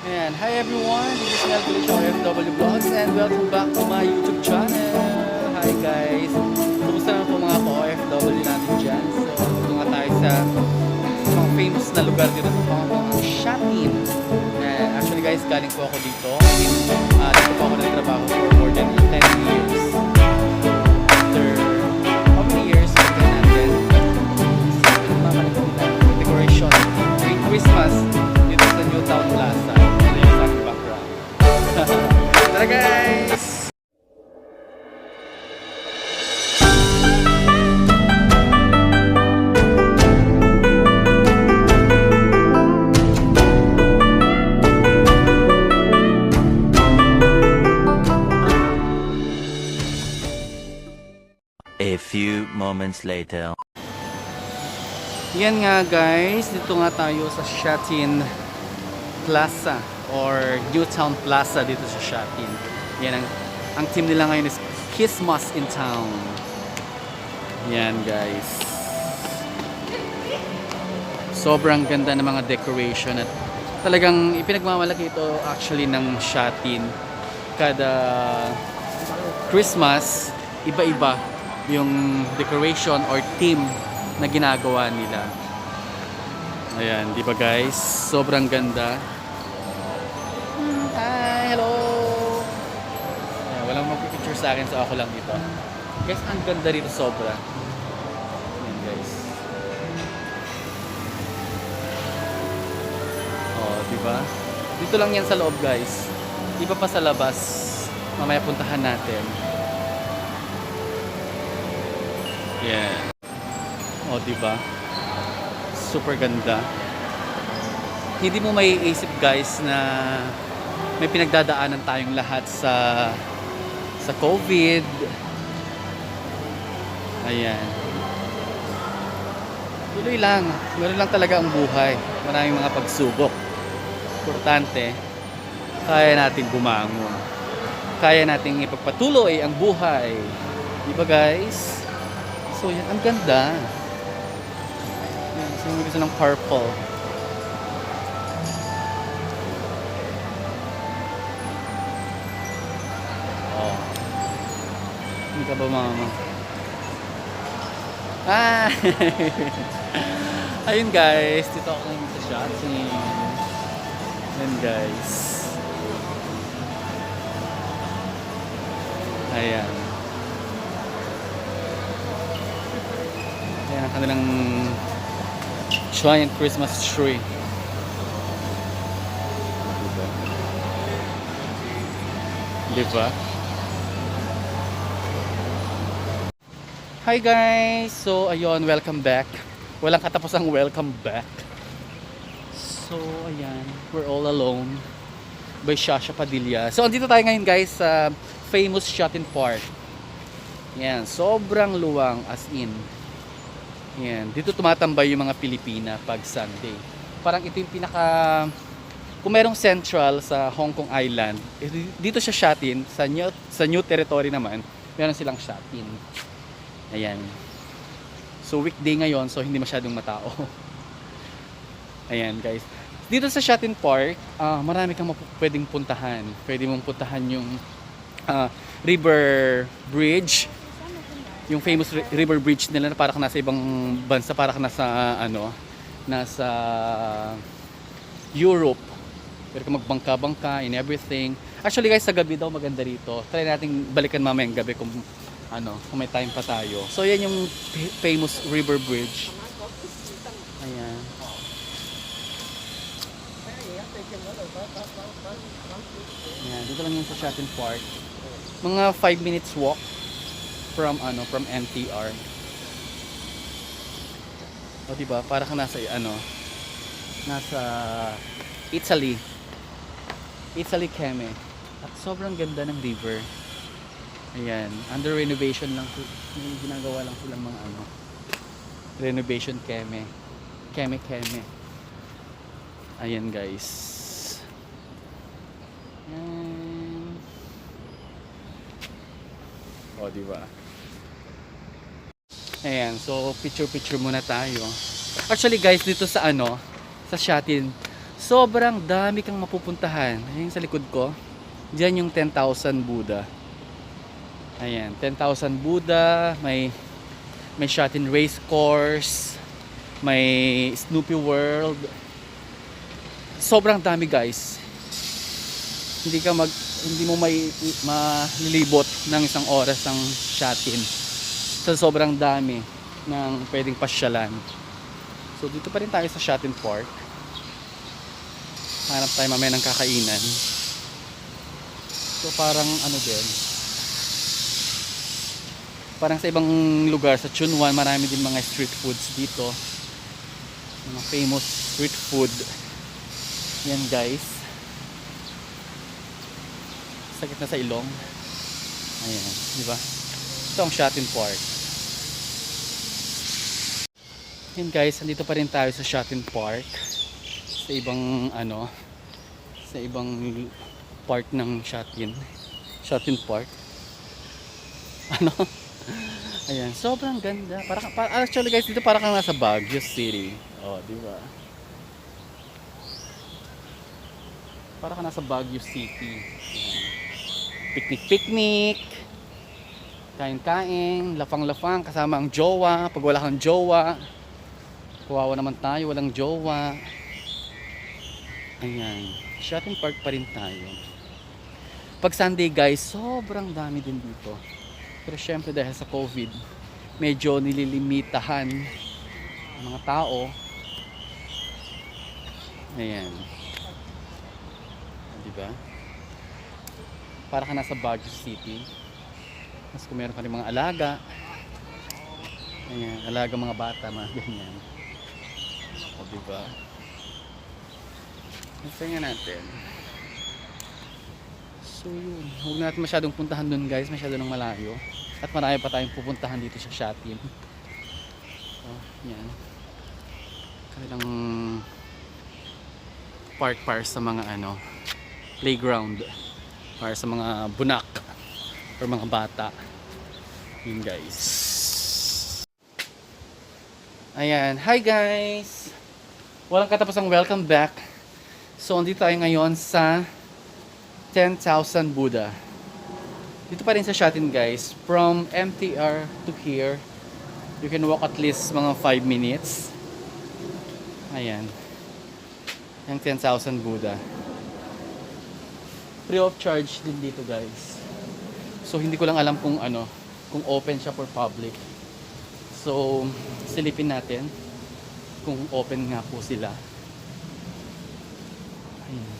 Ayan, hi everyone, this is Mel Village OFW Vlogs and welcome back to my YouTube channel. Hi guys, kumusta naman po mga OFW natin dyan? So, ito nga tayo sa mga famous na lugar dito sa Pangapang Shatin. And actually guys, galing po ako dito. Dito po ako nagtrabaho for more than 10 years. After how many years natin natin? Mamalik nila, decoration during Christmas dito sa New Town Plaza. Tara guys! A few moments later. Yan nga guys, dito nga tayo sa Shatin Plaza or Newtown Plaza dito sa Shatin. Yan ang team nila ngayon is Christmas in Town. Yan guys. Sobrang ganda ng mga decoration at talagang ipinagmamalaki ito actually ng Shatin. Kada Christmas, iba-iba yung decoration or theme na ginagawa nila. Ayan, di ba guys? Sobrang ganda. Hi, hello! Ayan, walang magpipicture sa akin, so ako lang dito. Guys, ang ganda rito sobra. Ayan guys. Oh, di ba? Dito lang yan sa loob guys. Iba pa sa labas. Mamaya puntahan natin. Yeah. Oh, di ba? Super ganda. Hindi mo maiisip guys na may pinagdadaanan tayong lahat sa COVID. Ayan. Tuloy lang. Meron lang talaga ang buhay. Maraming mga pagsubok. Importante, kaya natin bumangon. Kaya nating ipagpatuloy ang buhay. Di ba guys? So yan, ang ganda. Yan, sino gusto ng purple? Oh. Hindi ka ba mama? Ah! Ayun guys, dito ako ngayon sa Shatin. Yan guys. Ayan. Ayan ang kanilang giant Christmas tree. Diba? Hi guys! So ayun, welcome back. Walang katapusang welcome back. So ayan, we're all alone by Shasha Padilla. So andito tayo ngayon guys sa famous Shatin Park. Yan, sobrang luwang as in. Yan, dito tumatambay yung mga Pilipina pag Sunday. Parang ito yung pinaka, kung merong central sa Hong Kong Island, dito sa Shatin, sa new territory naman, meron silang Shatin. Ayan. So weekday ngayon, so hindi masyadong matao. Ayan guys. Dito sa Shatin Park, marami kang pwedeng puntahan. Pwede mong puntahan yung River Bridge. Yung famous River Bridge nila na para ka nasa ibang bansa, para ka nasa nasa Europe. Pero ka magbangka-bangka and everything. Actually guys, sa gabi daw maganda rito. Try nating balikan mamayang gabi kung kung may time pa tayo. So yan yung famous River Bridge. Ayan. Ayan, dito lang yung sa Shatin Park. Mga 5 minutes walk from NTR. O diba, para ka nasa nasa Italy. Italy Keme. At sobrang ganda ng river. Ayan, under renovation lang, ginagawa lang silang mga renovation Keme. Keme. Ayan guys. Ayan. O diba? Ayan, so picture muna tayo. Actually guys, dito sa sa Shatin, Sobrang dami kang mapupuntahan. Ayan sa likod ko. Diyan yung 10,000 Buddha. Ayan, 10,000 Buddha. May shot in race course. May Snoopy World. Sobrang dami guys. Hindi mo malilibot ng isang oras ang shot-in. So sobrang dami ng pwedeng pasyalan. So dito pa rin tayo sa Shot-in Park. Hanap tayo mamaya ng kakainan. So parang ano din. Parang sa ibang lugar sa Chunwan, marami din mga street foods dito. Mga famous street food. Yan guys. Sakit na sa ilong. Ayan, di ba? Ito ang Shot-in Park. Yan guys, andito pa rin tayo sa Shot-in Park. Sa ibang sa ibang part ng Shot-in Park. Ayan, sobrang ganda. Actually guys, dito para kang nasa Baguio City. Oh, di ba? Para kang nasa Baguio City. Ayan. Picnic, kain-kain, lafang-lafang kasama ang jowa. Pag wala kang jowa, kawawa naman tayo, walang jowa. Ayan, Shot-in Park pa rin tayo. Pag Sunday guys, sobrang dami din dito. Pero syempre dahil sa COVID, medyo nililimitahan ang mga tao. Ayan. Diba? Para ka nasa Baguio City. Mas kung meron ka rin mga alaga. Ayan, alaga mga bata, mga ganyan. O diba? Nasaan nga natin? So yun, huwag natin masyadong puntahan dun guys, masyado nang malayo. At marami pa tayong pupuntahan dito sa Shot-in. So, yan. Kanilang park para sa mga playground. Para sa mga bunak or mga bata. Yun guys. Ayan, hi guys! Walang katapusang welcome back. So, andito tayo ngayon sa 10,000 Buddha. Dito pa rin sa Shot-in guys. From MTR to here, you can walk at least mga 5 minutes. Ayan. Yung 10,000 Buddha. Free of charge din dito guys. So, hindi ko lang alam kung kung open siya for public. So, silipin natin kung open nga po sila. Ayan.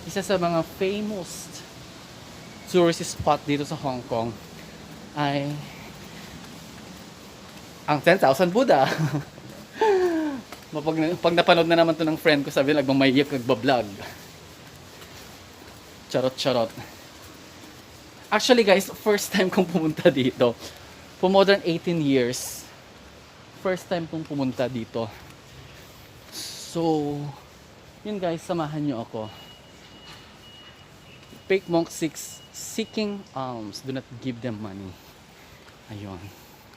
Isa sa mga famous tourist spot dito sa Hong Kong ay ang 10,000 Buddha. Pag napanood na naman to ng friend ko, sabi nagmamayip, nagbablog. Charot. Actually guys, first time kong pumunta dito. For more than 18 years. First time kong pumunta dito. So, yun guys, samahan nyo ako. Fake monk seeking alms. Do not give them money. Ayun.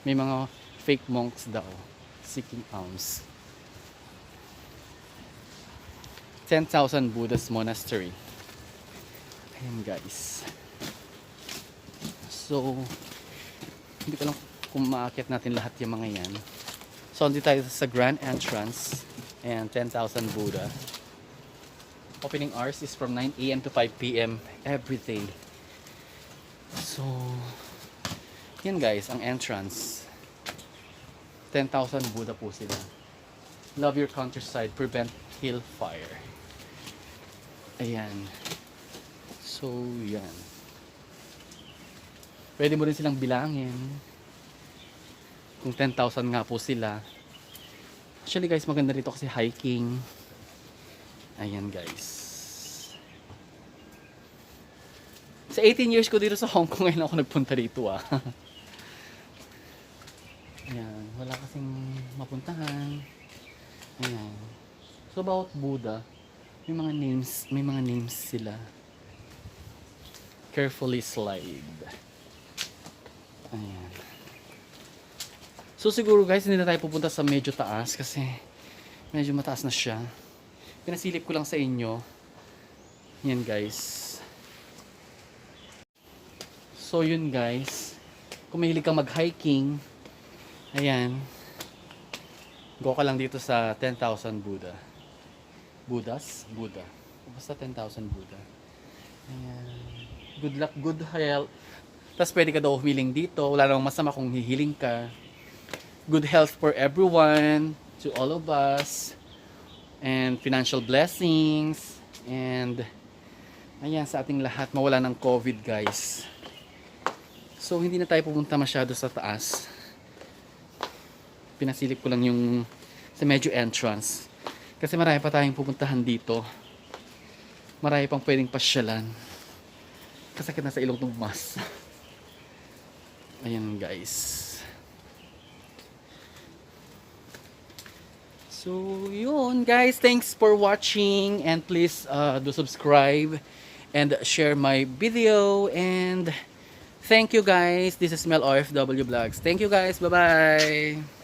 May mga fake monks daw. Seeking alms. 10,000 Buddhist Monastery. Ayan guys. So, hindi ko lang kung maakit natin lahat yung mga yan. So, hindi tayo sa grand entrance. And 10,000 Buddha. Opening hours is from 9 AM to 5 PM every day. So, yan guys, ang entrance. 10,000 Buddha po sila. Love your countryside, prevent hellfire. Ayan. So, yan. Pwede mo rin silang bilangin. Kung 10,000 nga po sila. Actually guys, maganda rito kasi hiking. Ayan guys. Sa 18 years ko dito sa Hong Kong, ngayon ako nagpunta rito Ayan, wala kasing mapuntahan. Ayan. So about Buddha, may mga names sila. Carefully slide. Ayan. So siguro guys, hindi na tayo pupunta sa medyo taas kasi Medyo mataas na siya. Pinasilip ko lang sa inyo. Yan guys. So yun guys. Kung mahilig kang mag-hiking, ayan. Go ka lang dito sa 10,000 Buddha. Buddhas? Buddha. Basta 10,000 Buddha. Ayan. Good luck, good health. Tapos pwede ka daw humiling dito. Wala namang masama kung hihiling ka. Good health for everyone. To all of us. And financial blessings. And ayan, sa ating lahat, mawala ng COVID guys. So hindi na tayo pupunta masyado sa taas. Pinasilip ko lang yung sa medyo entrance. Kasi marami pa tayong pupuntahan dito. Marami pang pwedeng pasyalan. Kasakit na sa ilong ng mas. Ayan guys. So yun guys. Thanks for watching. And please do subscribe. And share my video. And thank you guys. This is Mel OFW Vlogs. Thank you guys. Bye bye.